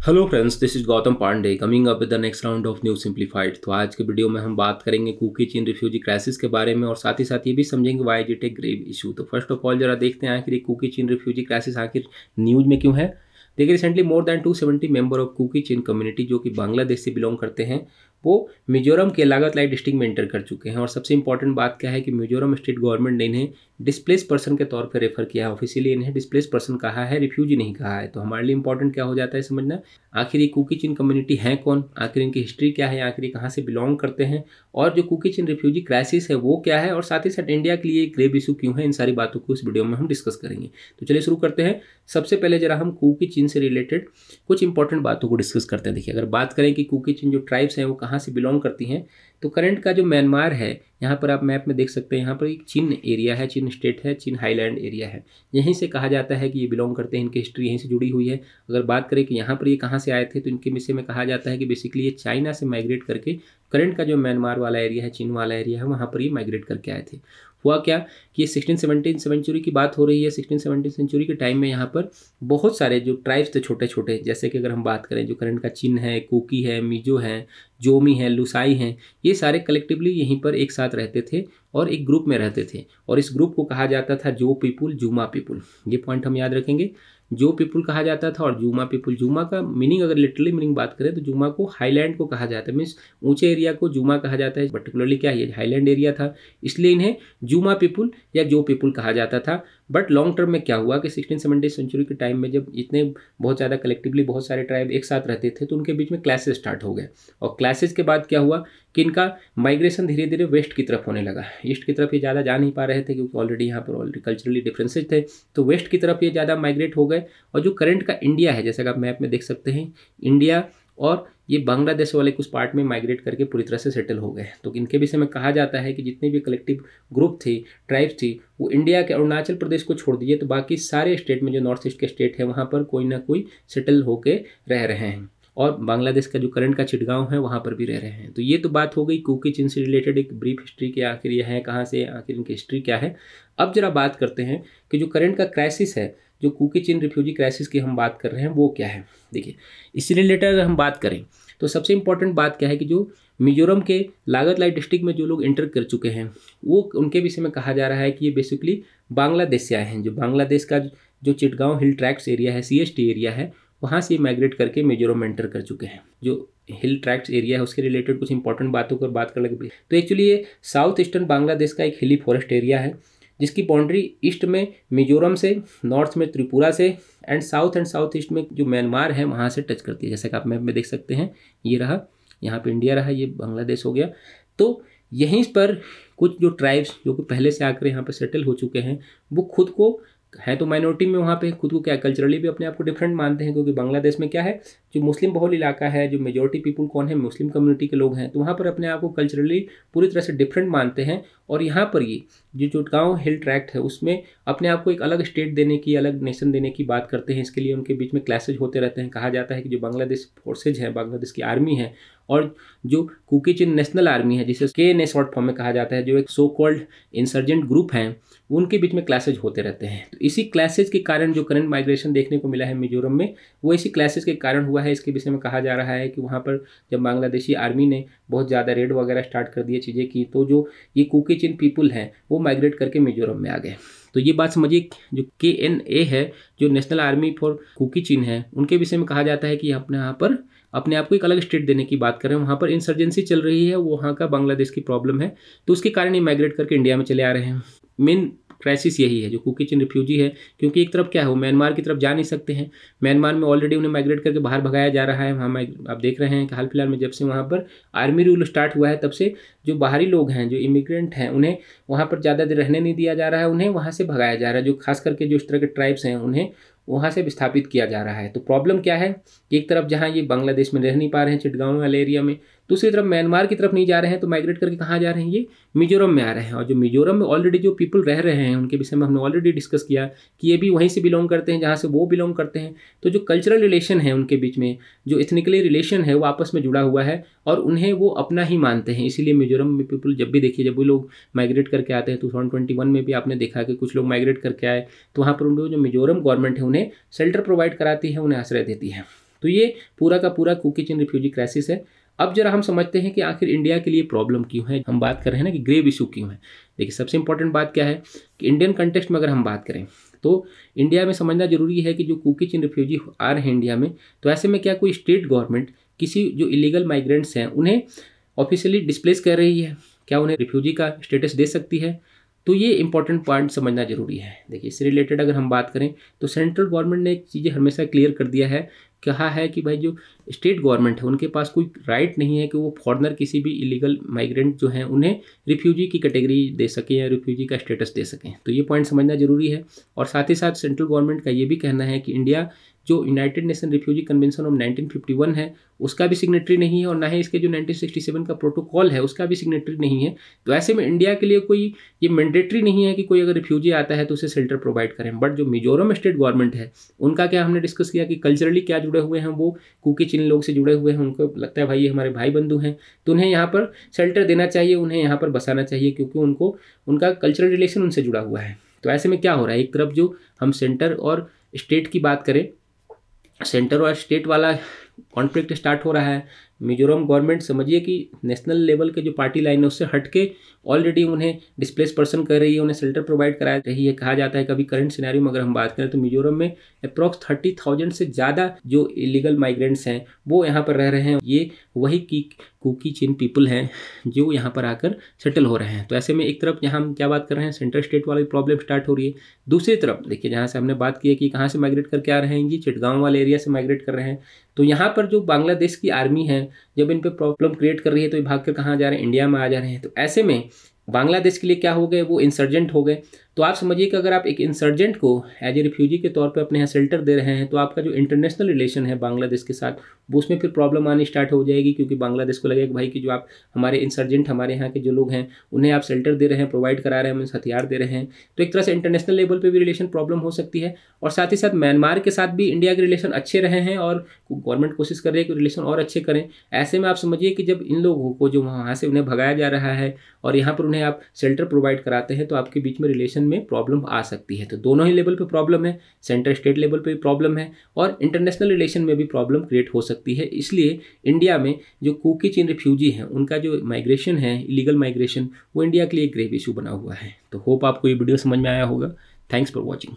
Hello friends, this is Gautam Pandey coming up with the next round of new simplified. तो आज के video में हम बात करेंगे कुकी चीन रिफ्यूजी क्राइसिस के बारे में और साथ ही साथ ये भी समझेंगे why is it a grave issue. तो फर्स्ट ऑफ ऑल जरा देखते हैं आखिर ये कुकी चीन रिफ्यूजी क्राइसिस आखिर न्यूज में क्यों है। देखिए, recently more than 270 member of Kuki Chin community जो कि बांग्लादेश से बिलोंग करते हैं वो मिजोरम के लागतलाई डिस्ट्रिक्ट में एंटर कर चुके हैं। और सबसे इंपॉर्टेंट बात क्या है कि मिजोरम स्टेट गवर्नमेंट ने इन्हें डिस्प्लेस पर्सन के तौर पर रेफर किया है। ऑफिशियली इन्हें डिस्प्लेस पर्सन कहा है, रिफ्यूजी नहीं कहा है। तो हमारे लिए इंपॉर्टेंट क्या हो जाता है समझना, आखिर ये कुकी चीन कम्युनिटी है कौन, आखिर इनकी हिस्ट्री क्या है, आखिर कहाँ से बिलोंग करते हैं और जो कुकी चीन रिफ्यूजी क्राइसिस है वो क्या है और साथ ही साथ इंडिया के लिए ग्रेव इशू क्यों है। इन सारी बातों को इस वीडियो में हम डिस्कस करेंगे। तो चलिए शुरू करते हैं। सबसे पहले जरा हम कुकी चीन से रिलेटेड कुछ इंपॉर्टेंट बातों को डिस्कस करते हैं। देखिए, अगर बात करें कि कुकी चीन जो ट्राइब्स हैं वो कहाँ से बिलोंग करती हैं, तो करंट का जो म्यांमार है, यहाँ पर आप मैप में देख सकते हैं, यहाँ पर एक चीन एरिया है, चीन स्टेट है, चीन हाईलैंड एरिया है। यहीं से कहा जाता है कि ये बिलोंग करते हैं, इनकी हिस्ट्री यहीं से जुड़ी हुई है। अगर बात करें कि यहाँ पर ये कहाँ से आए थे, तो इनके विषय में कहा जाता है कि बेसिकली ये चाइना से माइग्रेट करके करंट का जो म्यांमार वाला एरिया है, चीन वाला एरिया है, वहाँ पर ये माइग्रेट करके आए थे। हुआ क्या कि ये 16-17 सेंचुरी की बात हो रही है। 16-17 सेंचुरी के टाइम में यहाँ पर बहुत सारे जो ट्राइब्स थे छोटे छोटे, जैसे कि अगर हम बात करें जो करंट का चिन है, कुकी है, मिजो है, जोमी है, लुसाई हैं, ये सारे कलेक्टिवली यहीं पर एक साथ रहते थे और एक ग्रुप में रहते थे। और इस ग्रुप को कहा जाता था जो पीपुल, जूमा पीपुल। ये पॉइंट हम याद रखेंगे, जो पीपुल कहा जाता था और जूमा पीपुल। जूमा का मीनिंग अगर लिटरली मीनिंग बात करें तो जूमा को हाईलैंड को कहा जाता है, मीन्स ऊंचे एरिया को जूमा कहा जाता है। पर्टिकुलरली क्या है, हाईलैंड एरिया था, इसलिए इन्हें जूमा पीपुल या जो पीपुल कहा जाता था। बट लॉन्ग टर्म में क्या हुआ कि 16-17 सेंचुरी के टाइम में जब इतने बहुत ज़्यादा कलेक्टिवली बहुत सारे ट्राइब एक साथ रहते थे तो उनके बीच में क्लैसेस स्टार्ट हो गए। और क्लैसेस के बाद क्या हुआ कि इनका माइग्रेशन धीरे धीरे वेस्ट की तरफ होने लगा। ईस्ट की तरफ ये ज़्यादा जा नहीं पा रहे थे क्योंकि ऑलरेडी यहाँ पर ऑलरेडी कल्चरली डिफरेंसेस थे, तो वेस्ट की तरफ ये ज़्यादा माइग्रेट हो गए। और जो करंट का इंडिया है, जैसा कि आप मैप में देख सकते हैं, इंडिया और ये बांग्लादेश वाले कुछ पार्ट में माइग्रेट करके पूरी तरह से सेटल हो गए। तो इनके विषय में कहा जाता है कि जितने भी कलेक्टिव ग्रुप थी, ट्राइब्स थी, वो इंडिया के अरुणाचल प्रदेश को छोड़ दिए तो बाकी सारे स्टेट में जो नॉर्थ ईस्ट के स्टेट है वहाँ पर कोई ना कोई सेटल होके रह रहे हैं। और बांग्लादेश का जो करंट का चिटगांव है वहाँ पर भी रह रहे हैं। तो ये तो बात हो गई कुकी चीन से रिलेटेड एक ब्रीफ हिस्ट्री की, आखिर ये है कहाँ से, आखिर इनकी हिस्ट्री क्या है। अब जरा बात करते हैं कि जो करंट का क्राइसिस है, जो कुकी चीन रिफ्यूजी क्राइसिस की हम बात कर रहे हैं वो क्या है। देखिए, इससे रिलेटेड अगर हम बात करें तो सबसे इंपॉर्टेंट बात क्या है कि जो मिजोरम के लागतलाई डिस्ट्रिक्ट में जो लोग एंटर कर चुके हैं वो उनके विषय में कहा जा रहा है कि ये बेसिकली बांग्लादेश से आए हैं। जो बांग्लादेश का जो चिटगांव हिल ट्रैक्ट्स एरिया है, CST एरिया है, वहाँ से माइग्रेट करके मिजोरम में एंटर कर चुके हैं। जो हिल ट्रैक्ट्स एरिया है उसके रिलेटेड कुछ इंपॉर्टेंट बातों पर बात कर लगे तो एक्चुअली ये साउथ ईस्टर्न बांग्लादेश का एक हिली फॉरेस्ट एरिया है जिसकी बाउंड्री ईस्ट में मिजोरम से, नॉर्थ में त्रिपुरा से एंड साउथ ईस्ट में जो म्यांमार है वहाँ से टच करती है। जैसे कि आप मैप में देख सकते हैं, ये रहा, यहाँ पे इंडिया रहा, ये बांग्लादेश हो गया। तो यहीं पर कुछ जो ट्राइब्स जो कि पहले से आकर यहाँ पर सेटल हो चुके हैं वो खुद को है तो माइनॉरिटी में वहाँ पे खुद को क्या कल्चरली भी अपने आप को डिफरेंट मानते हैं, क्योंकि बांग्लादेश में क्या है जो मुस्लिम बहुल इलाका है, जो मेजॉरिटी पीपल कौन है, मुस्लिम कम्युनिटी के लोग हैं, तो वहाँ पर अपने आप को कल्चरली पूरी तरह से डिफरेंट मानते हैं। और यहाँ पर ये जो चिटगांव हिल ट्रैक्ट है उसमें अपने आप को एक अलग स्टेट देने की, अलग नेशन देने की बात करते हैं। इसके लिए उनके बीच में क्लैशेज होते रहते हैं। कहा जाता है कि जो बांग्लादेश फोर्सेज हैं, बांग्लादेश की आर्मी है और जो कुकी चीन नेशनल आर्मी है जिसे KNA शॉर्ट फॉर्म में कहा जाता है, जो एक सो कॉल्ड इंसर्जेंट ग्रुप हैं, उनके बीच में क्लैशेज होते रहते हैं। तो इसी क्लैशेज के कारण जो करंट माइग्रेशन देखने को मिला है मिजोरम में वो इसी क्लैशेज के कारण हुआ है। इसके विषय में कहा जा रहा है कि वहाँ पर जब बांग्लादेशी आर्मी ने बहुत ज़्यादा रेड वगैरह स्टार्ट कर दिए, चीज़ें की, तो जो ये कुकी चीन पीपुल हैं वो माइग्रेट करके मिजोरम में आ गए। तो ये बात समझिए, जो KNA है, जो नेशनल आर्मी फॉर कुकी चीन है, उनके विषय में कहा जाता है कि अपने यहाँ पर अपने आप को एक अलग स्टेट देने की बात कर रहे हैं। वहाँ पर इंसर्जेंसी चल रही है, वहाँ का बांग्लादेश की प्रॉब्लम है, तो उसके कारण ये माइग्रेट करके इंडिया में चले आ रहे हैं। मेन क्राइसिस यही है जो कुकी चीन रिफ्यूजी है, क्योंकि एक तरफ क्या है वो म्यांमार की तरफ जा नहीं सकते हैं। म्यांमार में ऑलरेडी उन्हें माइग्रेट करके बाहर भगाया जा रहा है। वहाँ आप देख रहे हैं कि हाल फिलहाल में जब से वहाँ पर आर्मी रूल स्टार्ट हुआ है तब से जो बाहरी लोग हैं, जो इमिग्रेंट हैं, उन्हें वहाँ पर ज़्यादा देर रहने नहीं दिया जा रहा है, उन्हें वहाँ से भगाया जा रहा है। जो खास करके जो इस तरह के ट्राइब्स हैं उन्हें वहाँ से विस्थापित किया जा रहा है। तो प्रॉब्लम क्या है कि एक तरफ जहाँ ये बांग्लादेश में रह नहीं पा रहे हैं चिटगांव वाले एरिया में, दूसरी तरफ म्यांमार की तरफ नहीं जा रहे हैं, तो माइग्रेट करके कहाँ जा रहे हैं, ये मिजोरम में आ रहे हैं। और जो मिजोरम में ऑलरेडी जो पीपल रह रहे हैं उनके विषय में हमने ऑलरेडी डिस्कस किया कि ये भी वहीं से बिलोंग करते हैं जहाँ से वो बिलोंग करते हैं। तो जो कल्चरल रिलेशन है उनके बीच में, जो इथनिकली रिलेशन है वो आपस में जुड़ा हुआ है और उन्हें वो अपना ही मानते हैं। इसीलिए मिजोरम में पीपल जब भी देखिए, जब भी लोग माइग्रेट करके आते हैं, 2021 में भी आपने देखा कि कुछ लोग माइग्रेट करके आए, तो वहाँ पर उन जो मिजोरम गवर्नमेंट है उन्हें शेल्टर प्रोवाइड कराती है, उन्हें आश्रय देती है। तो ये पूरा का पूरा कुकी चिन रिफ्यूजी क्राइसिस है। अब जरा हम समझते हैं कि आखिर इंडिया के लिए प्रॉब्लम क्यों है। हम बात कर रहे हैं ना कि ग्रेव इशू क्यों है। देखिए सबसे इंपॉर्टेंट बात क्या है कि इंडियन कंटेक्स्ट में अगर हम बात करें तो इंडिया में समझना जरूरी है कि जो कुकी चिन रिफ्यूजी आ रहे हैं इंडिया में, तो ऐसे में क्या कोई स्टेट गवर्नमेंट किसी जो इलीगल माइग्रेंट्स हैं उन्हें ऑफिशियली डिस्प्लेस कर रही है, क्या उन्हें रिफ्यूजी का स्टेटस दे सकती है? तो ये इंपॉर्टेंट पॉइंट समझना जरूरी है। देखिए इससे रिलेटेड अगर हम बात करें तो सेंट्रल गवर्नमेंट ने एक चीज़ें हमेशा क्लियर कर दिया है, कहा है कि भाई जो स्टेट गवर्नमेंट है उनके पास कोई राइट नहीं है कि वो फॉरेनर किसी भी इलीगल माइग्रेंट जो हैं उन्हें रिफ्यूजी की कैटेगरी दे सकें या रिफ्यूजी का स्टेटस दे सकें। तो ये पॉइंट समझना जरूरी है। और साथ ही साथ सेंट्रल गवर्नमेंट का ये भी कहना है कि इंडिया जो United nation refugee convention of 1951 है उसका भी सिग्नेटरी नहीं है और ना ही इसके जो 1967 का प्रोटोकॉल है उसका भी सिग्नेटरी नहीं है। तो ऐसे में इंडिया के लिए कोई ये मैंडेटरी नहीं है कि कोई अगर रिफ्यूजी आता है तो उसे शेल्टर प्रोवाइड करें। बट जो मिजोरम स्टेट गवर्नमेंट है उनका क्या हमने डिस्कस किया कि कल्चरली क्या जुड़े हुए हैं, वो कुकी चिन लोग से जुड़े हुए हैं, उनको लगता है भाई ये हमारे भाई बंधु हैं तो उन्हें यहाँ पर शेल्टर देना चाहिए, उन्हें यहाँ पर बसाना चाहिए क्योंकि उनको उनका कल्चरल रिलेशन उनसे जुड़ा हुआ है। तो ऐसे में क्या हो रहा है, एक तरफ जो हम सेंटर और स्टेट की बात करें, सेंटर और स्टेट वाला कॉन्फ्लिक्ट स्टार्ट हो रहा है। मिजोरम गवर्नमेंट समझिए कि नेशनल लेवल के जो पार्टी लाइन है उससे हट के ऑलरेडी उन्हें डिस्प्लेस पर्सन कर रही है, उन्हें शेल्टर प्रोवाइड करा रही है। कहा जाता है कभी करंट सिनेरियो में अगर हम बात करें तो मिजोरम में अप्रॉक्स 30,000 से ज़्यादा जो इलीगल माइग्रेंट्स हैं वो यहाँ पर रह रहे हैं। ये वही कुकी चिन पीपल हैं जो यहाँ पर आकर सेटल हो रहे हैं। तो ऐसे में एक तरफ यहाँ हम क्या बात कर रहे हैं, सेंट्रल स्टेट वाली प्रॉब्लम स्टार्ट हो रही है। दूसरी तरफ देखिए जहाँ से हमने बात की है कि कहाँ से माइग्रेट करके आ रहे हैं, जी चिटगांव वाले एरिया से माइग्रेट कर रहे हैं। तो यहाँ पर जो बांग्लादेश की आर्मी है जब इन पे प्रॉब्लम क्रिएट कर रही है तो ये भाग कर कहाँ जा रहे हैं, इंडिया में आ जा रहे हैं। तो ऐसे में बांग्लादेश के लिए क्या हो गए, वो इंसर्जेंट हो गए। तो आप समझिए कि अगर आप एक इंसर्जेंट को एज ए रिफ्यूजी के तौर पे अपने यहाँ शेल्टर दे रहे हैं तो आपका जो इंटरनेशनल रिलेशन है बांग्लादेश के साथ वो उसमें फिर प्रॉब्लम आनी स्टार्ट हो जाएगी, क्योंकि बांग्लादेश को लगेगा भाई कि जो आप हमारे इंसर्जेंट हमारे यहाँ के जो लोग हैं उन्हें आप शेल्टर दे रहे हैं, प्रोवाइड करा रहे हैं, उन्हें हथियार दे रहे हैं। तो एक तरह से इंटरनेशनल लेवल पर भी रिलेशन प्रॉब्लम हो सकती है। और साथ ही साथ म्यांमार के साथ भी इंडिया के रिलेशन अच्छे रहे हैं और गवर्नमेंट कोशिश कर रही है कि रिलेशन और अच्छे करें। ऐसे में आप समझिए कि जब इन लोगों को जो वहाँ से उन्हें भगाया जा रहा है और यहाँ पर उन्हें आप शेल्टर प्रोवाइड कराते हैं तो आपके बीच में रिलेशन में प्रॉब्लम आ सकती है। तो दोनों ही लेवल पे प्रॉब्लम है, सेंटर स्टेट लेवल पे भी प्रॉब्लम है और इंटरनेशनल रिलेशन में भी प्रॉब्लम क्रिएट हो सकती है। इसलिए इंडिया में जो कुकी चिन रिफ्यूजी हैं उनका जो माइग्रेशन है, इलीगल माइग्रेशन, वो इंडिया के लिए एक ग्रेव इशू बना हुआ है। तो होप आपको ये वीडियो समझ में आया होगा। Thanks for watching.